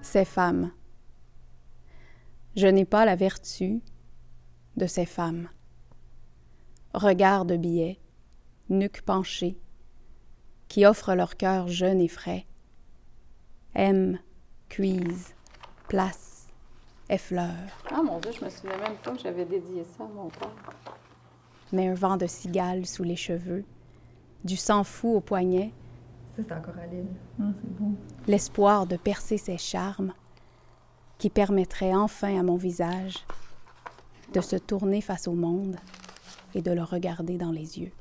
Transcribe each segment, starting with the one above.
Ces femmes. Je n'ai pas la vertu de ces femmes. Regard de billets, nuque penchée, qui offrent leur cœur jeune et frais, aiment, cuisent, placent, effleurent. Ah mon Dieu, je me souviens même pas que j'avais dédié ça à mon père. Mais un vent de cigale sous les cheveux, du sang fou au poignet, Ça, c'est encore à Lille. Ah, c'est beau. l'espoir de percer ses charmes, qui permettrait enfin à mon visage de se tourner face au monde et de le regarder dans les yeux.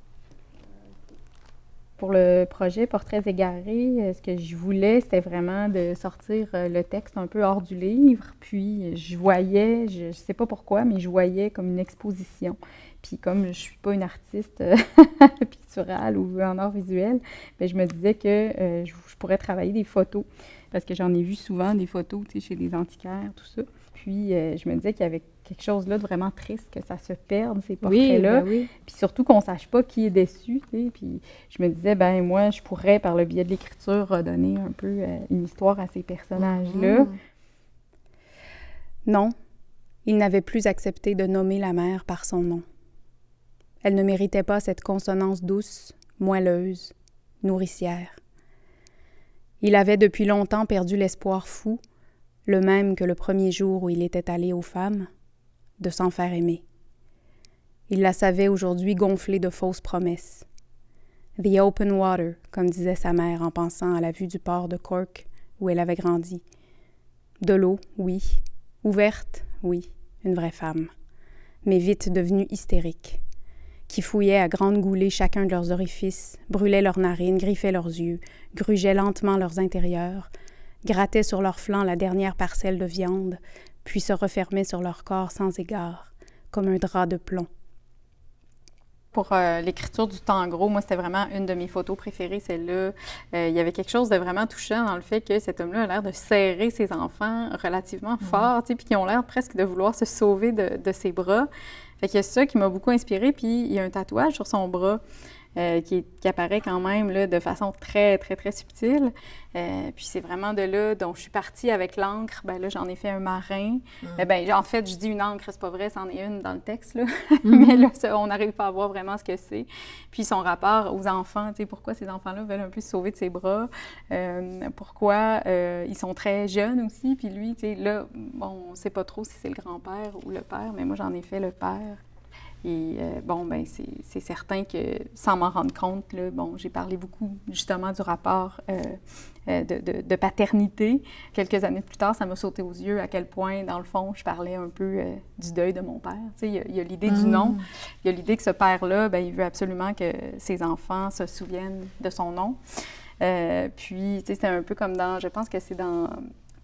Pour le projet Portraits égarés, ce que je voulais, c'était vraiment de sortir le texte un peu hors du livre. Puis je voyais, je sais pas pourquoi, mais je voyais comme une exposition. Puis comme je suis pas une artiste picturale ou en art visuel, bien, je me disais que je pourrais travailler des photos. Parce que j'en ai vu souvent des photos, tu sais, chez des antiquaires, tout ça. Puis je me disais qu'il y avait quelque chose là de vraiment triste, que ça se perde, ces portraits-là. Oui. Puis surtout qu'on ne sache pas qui est déçu, tu sais. Puis je me disais, ben moi, je pourrais, par le biais de l'écriture, redonner un peu une histoire à ces personnages-là. Non, il n'avait plus accepté de nommer la mère par son nom. Elle ne méritait pas cette consonance douce, moelleuse, nourricière. Il avait depuis longtemps perdu l'espoir fou, le même que le premier jour où il était allé aux femmes, de s'en faire aimer. Il la savait aujourd'hui gonflée de fausses promesses. « The open water », comme disait sa mère en pensant à la vue du port de Cork où elle avait grandi. De l'eau, oui. Ouverte, oui. Une vraie femme. Mais vite devenue hystérique. Qui fouillaient à grandes goulées chacun de leurs orifices, brûlaient leurs narines, griffaient leurs yeux, grugeaient lentement leurs intérieurs, grattaient sur leurs flancs la dernière parcelle de viande, puis se refermaient sur leur corps sans égard, comme un drap de plomb. Pour l'écriture du Tangro, moi, c'était vraiment une de mes photos préférées, celle-là. Il y avait quelque chose de vraiment touchant dans le fait que cet homme-là a l'air de serrer ses enfants relativement fort, tu sais, puis qui ont l'air presque de vouloir se sauver de ses bras. Fait qu'il y a ça qui m'a beaucoup inspirée, puis il y a un tatouage sur son bras qui apparaît quand même là, de façon très, très, très subtile. Puis c'est vraiment de là dont je suis partie avec l'encre. Ben là, j'en ai fait un marin. Ben, en fait, je dis une encre, c'est pas vrai, c'en est une dans le texte, là. Mais là, on n'arrive pas à voir vraiment ce que c'est. Puis son rapport aux enfants, tu sais, pourquoi ces enfants-là veulent un peu se sauver de ses bras, pourquoi ils sont très jeunes aussi. Puis lui, tu sais, là, bon, on sait pas trop si c'est le grand-père ou le père, mais moi, j'en ai fait le père. Et bon, ben c'est certain que, sans m'en rendre compte, là, bon, j'ai parlé beaucoup justement du rapport de paternité. Quelques années plus tard, ça m'a sauté aux yeux à quel point, dans le fond, je parlais un peu du deuil de mon père. Tu sais, il y a l'idée du nom, il y a l'idée que ce père-là, ben, il veut absolument que ses enfants se souviennent de son nom. Puis, tu sais, c'est un peu comme dans, je pense que c'est dans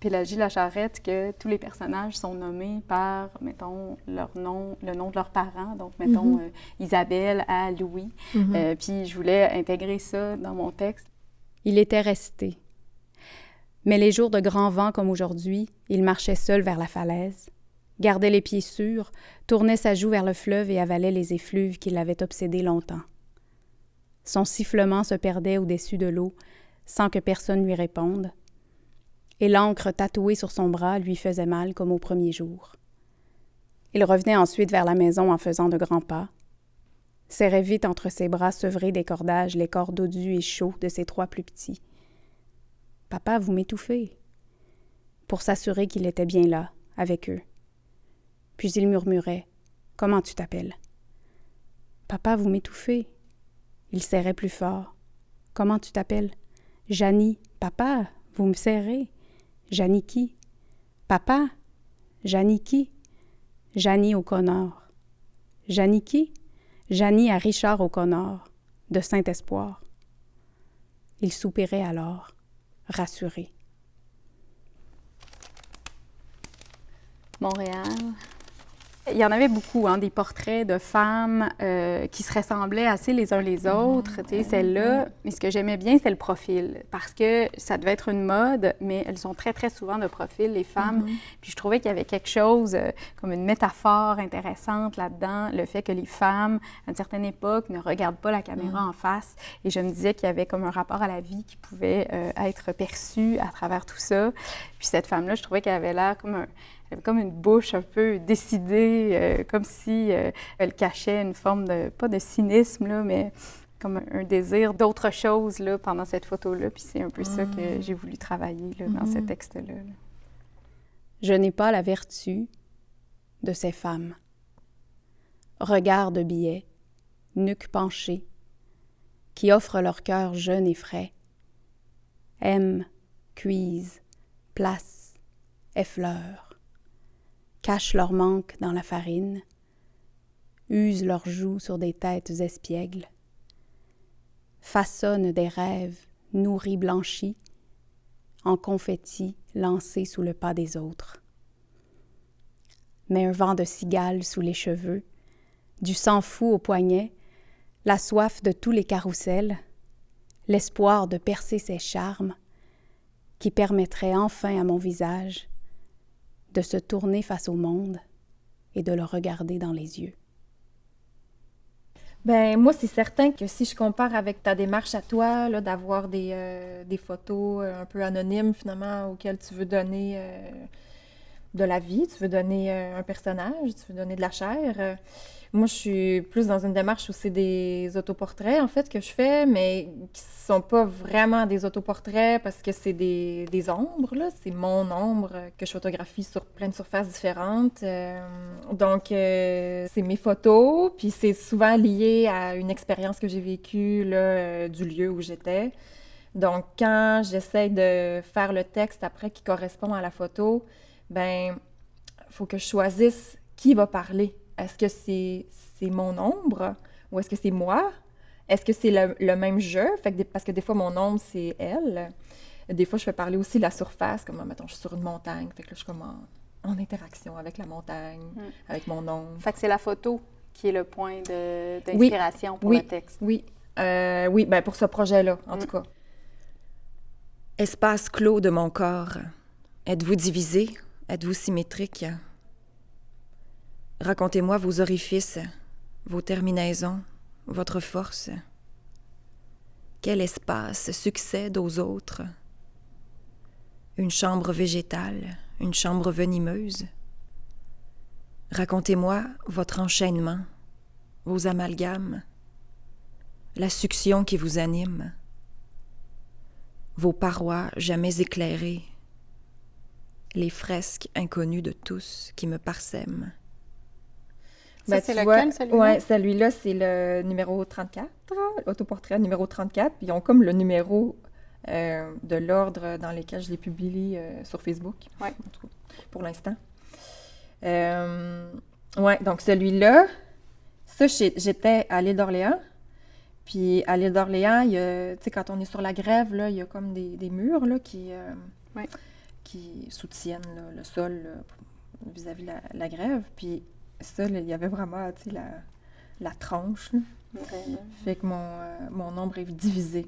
Pélagie la Charrette, que tous les personnages sont nommés par, mettons, leur nom, le nom de leurs parents. Donc, mettons, Isabelle à Louis. Puis, je voulais intégrer ça dans mon texte. Il était resté. Mais les jours de grand vent comme aujourd'hui, il marchait seul vers la falaise, gardait les pieds sûrs, tournait sa joue vers le fleuve et avalait les effluves qui l'avaient obsédé longtemps. Son sifflement se perdait au-dessus de l'eau, sans que personne lui réponde, et l'encre tatouée sur son bras lui faisait mal comme au premier jour. Il revenait ensuite vers la maison en faisant de grands pas, serrait vite entre ses bras sevrés des cordages les corps dodus et chauds de ses 3 plus petits. « Papa, vous m'étouffez » pour s'assurer qu'il était bien là, avec eux. Puis il murmurait « Comment tu t'appelles » ?« Papa, vous m'étouffez » Il serrait plus fort. « Comment tu t'appelles »« Janie. »« Papa, vous me serrez » Janie qui? Papa? Janie qui? Janie O'Connor. Janie qui? Janie à Richard O'Connor, de Saint-Espoir. Il soupirait alors, rassuré. Montréal, Il y en avait beaucoup, hein, des portraits de femmes qui se ressemblaient assez les uns les autres, tu sais, celles-là. Mais ce que j'aimais bien, c'était le profil, parce que ça devait être une mode, mais elles sont très, très souvent de profil, les femmes. Puis je trouvais qu'il y avait quelque chose, comme une métaphore intéressante là-dedans, le fait que les femmes, à une certaine époque, ne regardent pas la caméra en face. Et je me disais qu'il y avait comme un rapport à la vie qui pouvait être perçu à travers tout ça. Puis cette femme-là, je trouvais qu'elle avait l'air comme une bouche un peu décidée, comme si elle cachait une forme de, pas de cynisme, là, mais comme un désir d'autre chose là, pendant cette photo-là. Puis c'est un peu ça que j'ai voulu travailler là, dans ce texte-là. Là. Je n'ai pas la vertu de ces femmes. Regard de billets, nuque penchée, qui offrent leur cœur jeune et frais, aiment, cuisent, placent, effleurent, cachent leur manque dans la farine, usent leurs joues sur des têtes espiègles, façonnent des rêves nourris blanchis, en confettis lancés sous le pas des autres. Mais un vent de cigale sous les cheveux, du sang fou au poignet, la soif de tous les carrousels, l'espoir de percer ses charmes, qui permettrait enfin à mon visage de se tourner face au monde et de le regarder dans les yeux. Ben moi, c'est certain que si je compare avec ta démarche à toi, là, d'avoir des photos un peu anonymes, finalement, auxquelles tu veux donner de la vie, tu veux donner un personnage, tu veux donner de la chair. Moi, je suis plus dans une démarche où c'est des autoportraits, en fait, que je fais, mais qui sont pas vraiment des autoportraits parce que c'est des ombres, là. C'est mon ombre que je photographie sur plein de surfaces différentes. Donc, c'est mes photos, puis c'est souvent lié à une expérience que j'ai vécue, là, du lieu où j'étais. Donc, quand j'essaie de faire le texte après qui correspond à la photo, ben, faut que je choisisse qui va parler. Est-ce que c'est mon ombre ou est-ce que c'est moi? Est-ce que c'est le même jeu? Fait que parce que des fois, mon ombre, c'est elle. Des fois, je fais parler aussi la surface, comme, mettons, je suis sur une montagne. Fait que là, je suis comme en interaction avec la montagne, avec mon ombre. Fait que c'est la photo qui est le point d'inspiration pour le texte. Oui, ben pour ce projet-là, en tout cas. Espace clos de mon corps. Êtes-vous divisé? Êtes-vous symétrique? Racontez-moi vos orifices, vos terminaisons, votre force. Quel espace succède aux autres? Une chambre végétale, une chambre venimeuse? Racontez-moi votre enchaînement, vos amalgames, la succion qui vous anime, vos parois jamais éclairées, les fresques inconnues de tous qui me parsèment. Ça, c'est lequel, celui-là? Oui, celui-là, c'est le numéro 34, autoportrait numéro 34. Puis ils ont comme le numéro de l'ordre dans lequel je l'ai publié sur Facebook, en tout cas, pour l'instant. Oui, donc celui-là, ça, j'étais à l'île d'Orléans. Puis à l'île d'Orléans, tu sais, quand on est sur la grève, là, il y a comme des murs là, qui soutiennent là, le sol là, vis-à-vis de la grève. Puis ça, là, il y avait vraiment, tu sais, la tranche. Là. Fait que mon ombre est divisée.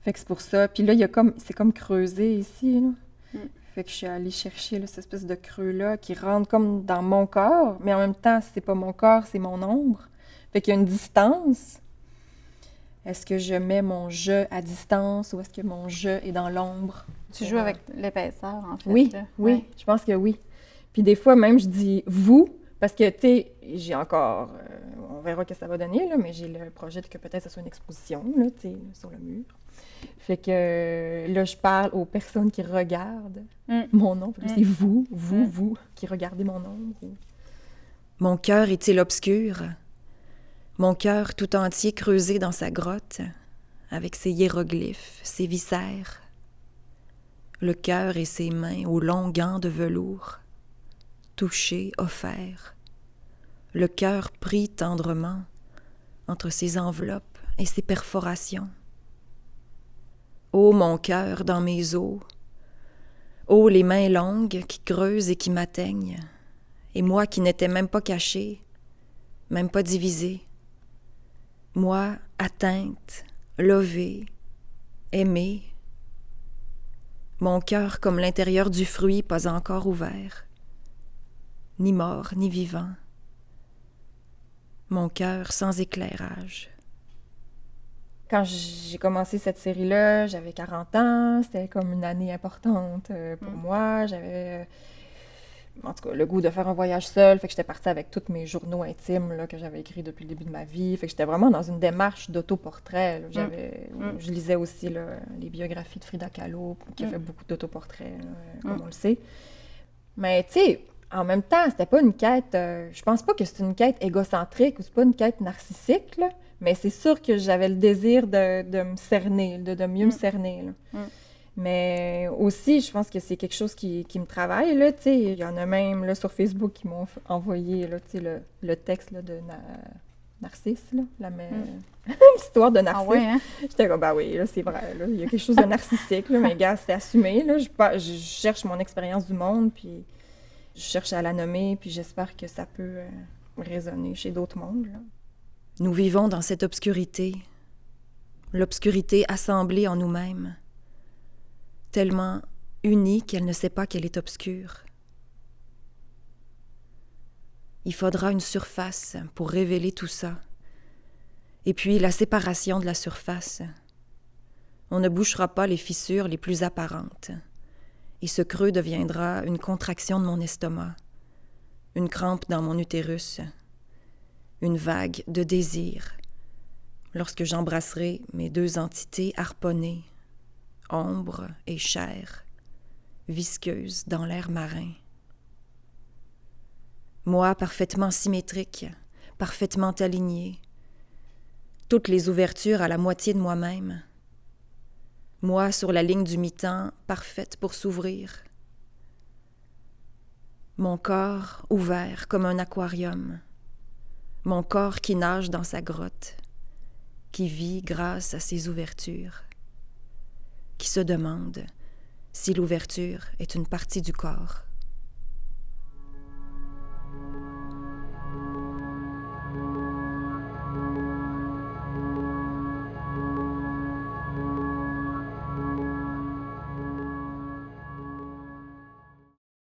Fait que c'est pour ça. Puis là, c'est comme creusé ici, là. Fait que je suis allée chercher là, cette espèce de creux-là qui rentre comme dans mon corps, mais en même temps, c'est pas mon corps, c'est mon ombre. Fait qu'il y a une distance. Est-ce que je mets mon je à distance ou est-ce que mon je est dans l'ombre? Tu joues avec l'épaisseur, en fait. Oui, là. oui, je pense que oui. Puis des fois, même, je dis « vous », parce que, tu sais, j'ai encore... on verra ce que ça va donner, là, mais j'ai le projet que peut-être ce soit une exposition, là, tu sais, sur le mur. Fait que là, je parle aux personnes qui regardent mon ombre. C'est vous, qui regardez mon ombre. Mon cœur est-il obscur? Mon cœur tout entier creusé dans sa grotte, avec ses hiéroglyphes, ses viscères. Le cœur et ses mains aux longs gants de velours, touché, offert. Le cœur pris tendrement entre ses enveloppes et ses perforations. Ô mon cœur dans mes os, ô les mains longues qui creusent et qui m'atteignent, Et moi qui n'étais même pas cachée, même pas divisée. Moi, atteinte, levée, aimée. Mon cœur comme l'intérieur du fruit pas encore ouvert. Ni mort, ni vivant. Mon cœur sans éclairage. Quand j'ai commencé cette série-là, j'avais 40 ans, c'était comme une année importante pour moi. J'avais, en tout cas, le goût de faire un voyage seul, fait que j'étais partie avec tous mes journaux intimes là, que j'avais écrits depuis le début de ma vie. Fait que j'étais vraiment dans une démarche d'autoportrait. Là. Je lisais aussi là, les biographies de Frida Kahlo, qui a fait beaucoup d'autoportraits, là, comme on le sait. Mais tu sais, en même temps, c'était pas une quête... je pense pas que c'est une quête égocentrique ou c'est pas une quête narcissique, là, mais c'est sûr que j'avais le désir de me cerner, de mieux me cerner. Là. Mais aussi, je pense que c'est quelque chose qui me travaille, là, tu sais. Il y en a même, là, sur Facebook qui m'ont envoyé, là, tu sais, le texte, là, de Narcisse, là, l'histoire de Narcisse. Ah ouais, hein? J'étais comme, bah oui, là, c'est vrai, là, il y a quelque chose de narcissique, là, mais gars, c'était assumé, là. Je cherche mon expérience du monde, puis je cherche à la nommer, puis j'espère que ça peut résonner chez d'autres mondes, là. Nous vivons dans cette obscurité, l'obscurité assemblée en nous-mêmes, tellement unie qu'elle ne sait pas qu'elle est obscure. Il faudra une surface pour révéler tout ça, et puis la séparation de la surface. On ne bouchera pas les fissures les plus apparentes, et ce creux deviendra une contraction de mon estomac, une crampe dans mon utérus, une vague de désir, lorsque j'embrasserai mes deux entités harponnées, ombre et chair, visqueuses dans l'air marin. Moi, parfaitement symétrique, parfaitement aligné, toutes les ouvertures à la moitié de moi-même. Moi, sur la ligne du mi-temps, parfaite pour s'ouvrir. Mon corps ouvert comme un aquarium. Mon corps qui nage dans sa grotte, qui vit grâce à ses ouvertures, qui se demande si l'ouverture est une partie du corps.